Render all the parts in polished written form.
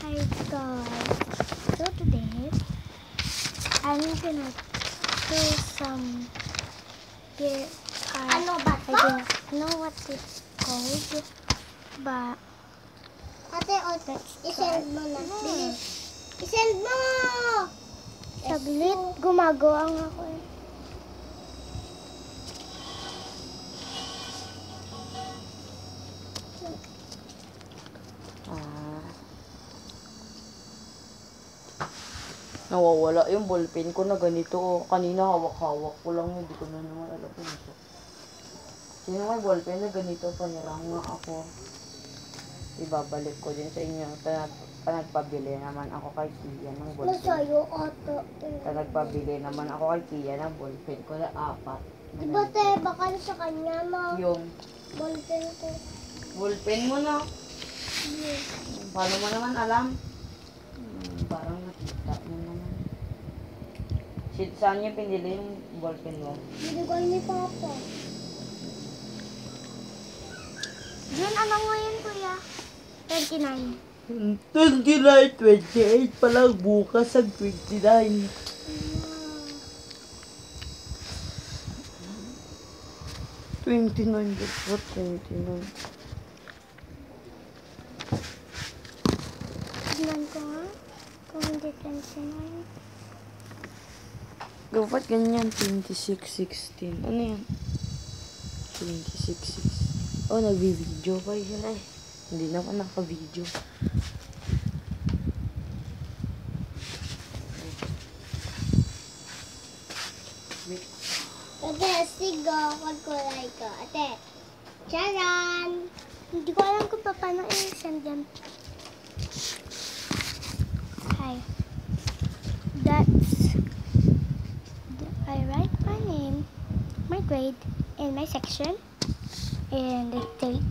Hi guys, so today I'm gonna do some Ano ba I to? don't know what it's called, but Ate, isend mo na. Bilis. Isend mo! saglit gumagawa nga ako eh. Nawawala yung ballpen ko na ganito. Kanina hawak-hawak ko lang. Hindi ko na naman alam kung ito. Sino may ballpen na ganito? Panirang nga ako. Ibabalik ko din sa inyo. Nagpabili naman ako kay Kia ng ballpen. Nasa'yo, ate. Nagpabili naman ako kay Kia ng ballpen ko na 4. Diba, te, baka sa kanya, ma. Yung Ballpen ko. ballpen mo na. Paano mo naman alam? Parang nakita mo naman. Saan niya pinili yung ballpen mo? Binigay ni Papa. June, ano ngayon kuya? 29. 29, 28 pa lang bukas ang 29. That's what 29. Tignan ko nga kung hindi 29. Dapat ganyan, 26, 16. Ano yan? 26, 16. Oh, nag-video pa yun eh. Hindi naman naka-video. Ate, sigo. Magkulay ko. Ate. Charan! Hindi ko alam kung paano i-send yan. Hi. I write my name, my grade, and my section, and the date.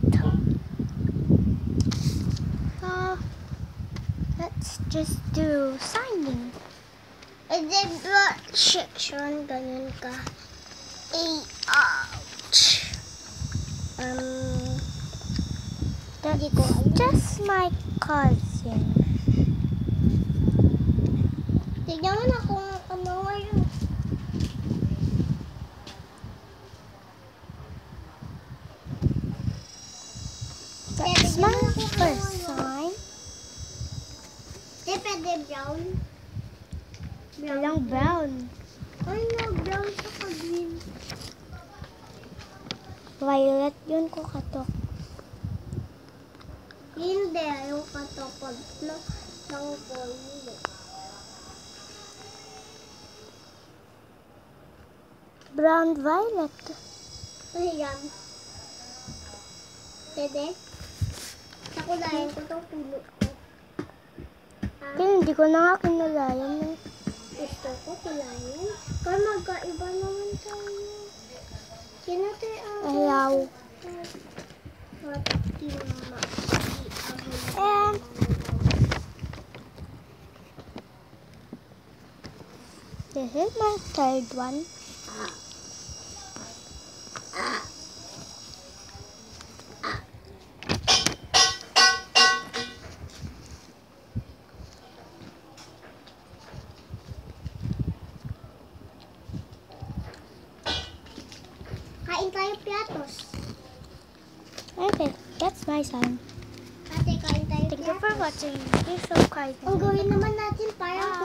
Let's just do signing. And then, section, ganun ka. Ouch! That's just my cousin. Tignan mo na kung ano ngayon. That's my first sign. Di, pwede brown. Walang brown. Ay, no, brown sa green. Violet yun ko katok. Hindi, yung katapag ng hindi. Brown violet. Ayan. Pwede? Sa kulayan ko itong puno ko. Kaya hindi ko na nga kinulayan eh. Gusto ko kulayan. Kaya magkaiba naman tayo. Kinate Ayaw. And this is my third one. Kain tayo piatos. Okay, that's my sign. Ate, kain tayo Thank you for piatos. watching. Please subscribe. Ang gawin naman natin parang